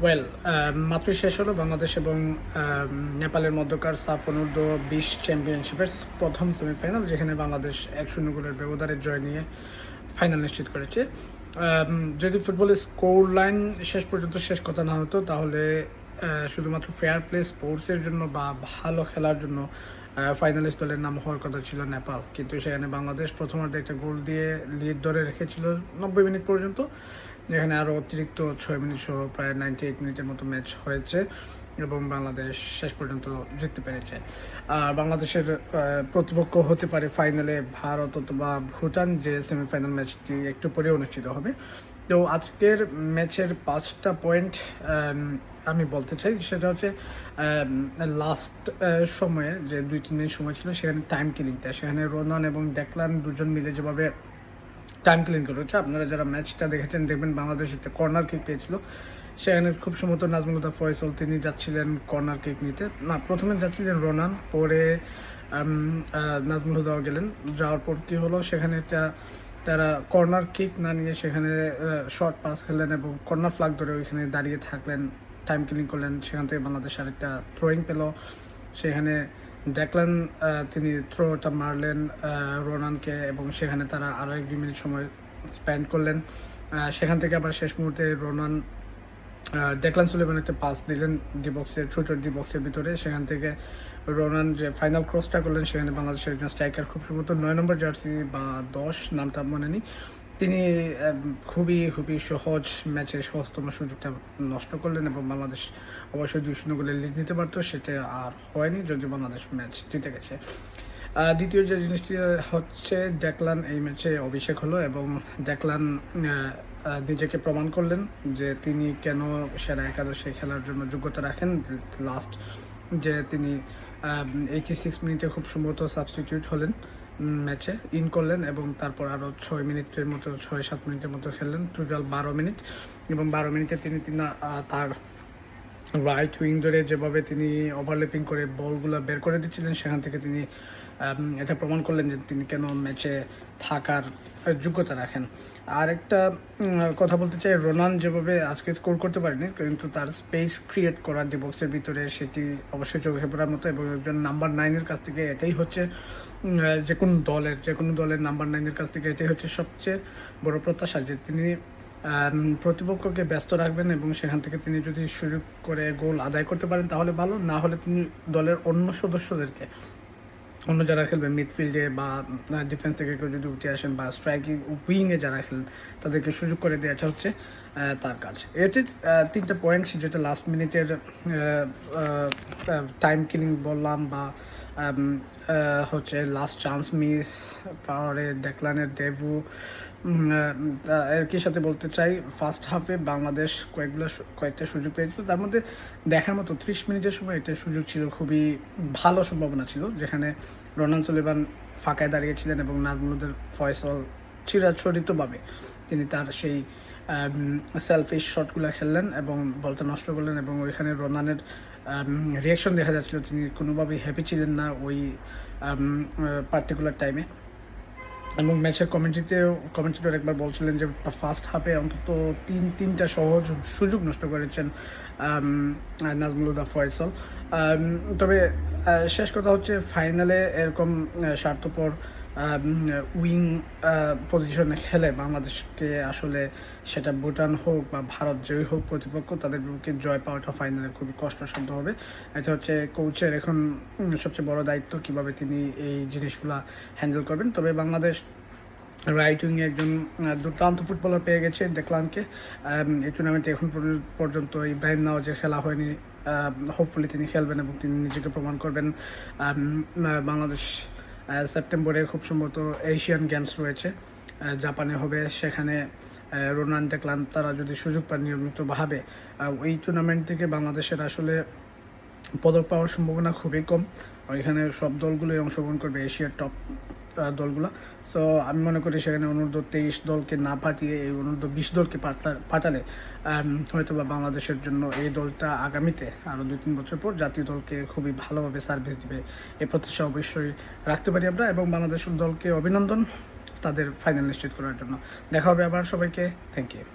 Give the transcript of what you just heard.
Well, মাত্র শেষ হলো বাংলাদেশ এবং নেপালের মধ্যকার সাফ অনূর্ধ্ব-20 চ্যাম্পিয়নশিপের প্রথম সেমিফাইনাল, যেখানে বাংলাদেশ 1-0 গোলের ব্যবধানে জয় নিয়ে ফাইনাল নিশ্চিত করেছে। যদি ফুটবলের স্কোর লাইন শেষ পর্যন্ত শেষ কথা না হতো, তাহলে শুধুমাত্র ফেয়ার প্লে স্পোর্টসের জন্য বা ভালো খেলার জন্য ফাইনালিস্ট দলের নাম হওয়ার কথা ছিল নেপাল, কিন্তু সেখানে বাংলাদেশ প্রথমার্ধে একটা গোল দিয়ে লিড ধরে রেখেছিল 90 মিনিট পর্যন্ত, যেখানে আরও অতিরিক্ত 6 মিনিট সহ প্রায় 98 মিনিটের মতো ম্যাচ হয়েছে এবং বাংলাদেশ শেষ পর্যন্ত জিততে পেরেছে। আর বাংলাদেশের প্রতিপক্ষ হতে পারে ফাইনালে ভারত অথবা ভুটান, যে সেমিফাইনাল ম্যাচটি একটু পরে অনুষ্ঠিত হবে। তো আজকের ম্যাচের 5টা পয়েন্ট আমি বলতে চাই, সেটা হচ্ছে লাস্ট সময়ে যে 2-3 মিনিট সময় ছিল, সেখানে টাইম কিলিংটা, সেখানে রোনান এবং ডেকলান দুজন মিলে যেভাবে টাইম ক্লিন করেছে। আপনারা যারা ম্যাচটা দেখেছেন দেখবেন বাংলাদেশ একটা কর্নার কিক পেয়েছিল, সেখানে খুব সম্ভবত নাজমুল হুদা ফয়সল তিনি যাচ্ছিলেন কর্নার কিক নিতে, না প্রথমে যাচ্ছিলেন রোনান, পরে নাজমুল হুদাও গেলেন। যাওয়ার পর কী হলো, সেখানে তারা কর্নার কিক না নিয়ে সেখানে শর্ট পাস খেললেন এবং কর্নার ফ্ল্যাগ ধরে ওইখানে দাঁড়িয়ে থাকলেন, টাইম কিলিং করলেন। সেখান থেকে বাংলাদেশ আরেকটা থ্রোয়িং পেল, সেখানে ডেকলান তিনি থ্রোটা মারলেন রোনানকে এবং সেখানে তারা আরও 1-2 মিনিট সময় স্পেন্ড করলেন। সেখান থেকে আবার শেষ মুহূর্তে রোনান ডেকলান সুলেমান একটা পাস দিলেন ছোট ডি বক্সের ভিতরে, সেখান থেকে রোনান যে ফাইনাল ক্রসটা করলেন, সেখানে বাংলাদেশের একজন স্ট্রাইকার, খুব সম্ভবত 9 নম্বর জার্সি বা 10 নামটা মনে নেই, তিনি খুবই খুবই সহজ ম্যাচের সহজতম সুযোগটা নষ্ট করলেন এবং বাংলাদেশ অবশ্যই 2-0 গোলে লিড নিতে পারতো, সেটা আর হয়নি, যদিও বাংলাদেশ ম্যাচ জিতে গেছে। দ্বিতীয় যে জিনিসটি হচ্ছে, ডেকলান এই ম্যাচে অভিষেক হলো এবং ডেকলান নিজেকে প্রমাণ করলেন যে তিনি কেন সেরা একাদশে খেলার জন্য যোগ্যতা রাখেন। লাস্ট যে তিনি 86 মিনিটে খুব সম্ভবত সাবস্টিটিউট হলেন, ম্যাচে ইন করলেন এবং তারপর আরও 6-7 মিনিটের মতো খেললেন, টোটাল 12 মিনিট, এবং 12 মিনিটে তিনি তার রাইট উইং ধরে যেভাবে তিনি ওভারল্যাপিং করে বলগুলো বের করে দিচ্ছিলেন, সেখান থেকে তিনি এটা প্রমাণ করলেন যে তিনি কেন ম্যাচে থাকার যোগ্যতা রাখেন। আর একটা কথা বলতে চাই, রোনান যেভাবে আজকে স্কোর করতে পারেনি, কিন্তু তার স্পেস ক্রিয়েট করা ডিবক্সের ভিতরে সেটি অবশ্যই চোখে পড়ার মতো, এবং একজন নাম্বার 9-এর কাছ থেকে এটাই হচ্ছে যে কোনো দলের নাম্বার 9-এর কাছ থেকে এটাই হচ্ছে সবচেয়ে বড় প্রত্যাশা, যে তিনি প্রতিপক্ষকে ব্যস্ত রাখবেন এবং সেখান থেকে তিনি যদি সুযোগ করে গোল আদায় করতে পারেন তাহলে ভালো, না হলে তিনি দলের অন্য সদস্যদেরকে, অন্য যারা খেলবেন মিডফিল্ডে বা ডিফেন্স থেকে কেউ যদি উঠে আসেন বা স্ট্রাইকিং উইংয়ে যারা খেলেন, তাদেরকে সুযোগ করে দেওয়াটা হচ্ছে তার কাজ। এটি 3টা পয়েন্টস, যেটা লাস্ট মিনিটের টাইম কিলিং বললাম, বা হচ্ছে লাস্ট চান্স মিস, পরে ডেকলানের ডেবু, এর সাথে বলতে চাই ফার্স্ট হাফে বাংলাদেশ কয়েকটা সুযোগ পেয়েছিল, তার মধ্যে দেখার মতো 30 মিনিটের সময় একটা সুযোগ ছিল, খুবই ভালো সম্ভাবনা ছিল, যেখানে রোনান সুলেমান ফাঁকায় দাঁড়িয়েছিলেন এবং নাজমুল ফয়সল চিরাচরিতভাবে তিনি তার সেই সেলফিশ শটগুলো খেললেন এবং বলটা নষ্ট করলেন, এবং ওইখানে রোনানের রিয়াকশন দেখা যাচ্ছিল, তিনি কোনোভাবেই হ্যাপি ছিলেন না ওই পার্টিকুলার টাইমে। এবং ম্যাচের কমেন্টেটর একবার বলছিলেন যে ফার্স্ট হাফে অন্তত তিনটা সহজ সুযোগ নষ্ট করেছেন নাজমুল হুদা ফয়সল। তবে শেষ কথা হচ্ছে, ফাইনালে এরকম স্বার্থপর উইং পজিশনে খেলে বাংলাদেশকে আসলে, সেটা ভুটান হোক বা ভারত যেই হোক প্রতিপক্ষ, তাদের বিপক্ষে জয় পাওয়াটা ফাইনালে খুবই কষ্টসাধ্য হবে। এটা হচ্ছে কোচের এখন সবচেয়ে বড় দায়িত্ব, কিভাবে তিনি এই জিনিসগুলা হ্যান্ডেল করবেন। তবে বাংলাদেশ রাইট উইংয়ে একজন দুর্দান্ত ফুটবলার পেয়ে গেছে, ডেকলানকে। এই টুর্নামেন্টে এখন পর্যন্ত ইব্রাহিম নাওয়াজের খেলা হয়নি, হোপফুলি তিনি খেলবেন এবং তিনি নিজেকে প্রমাণ করবেন। বাংলাদেশ সেপ্টেম্বরে খুব সম্ভবত এশিয়ান গেমস রয়েছে, জাপানে হবে, সেখানে রোনান ডেকলান তারা যদি সুযোগ পান নিয়মিতভাবে, ওই টুর্নামেন্ট থেকে বাংলাদেশের আসলে পদক পাওয়ার সম্ভাবনা খুবই কম। এখানে সব দলগুলোই অংশগ্রহণ করবে, এশিয়ার টপ দলগুলো। সো আমি মনে করি সেখানে অনূর্ধ্ব-23 দলকে না পাঠিয়ে এই অনূর্ধ্ব-20 দলকে পাঠালে হয়তো বা বাংলাদেশের জন্য এই দলটা আগামীতে আরও 2-3 বছর পর জাতীয় দলকে খুবই ভালোভাবে সার্ভিস দিবে, এই প্রত্যাশা অবশ্যই রাখতে পারি আমরা। এবং বাংলাদেশের দলকে অভিনন্দন তাদের ফাইনাল নিশ্চিত করার জন্য। দেখা হবে আবার, সবাইকে থ্যাংক ইউ।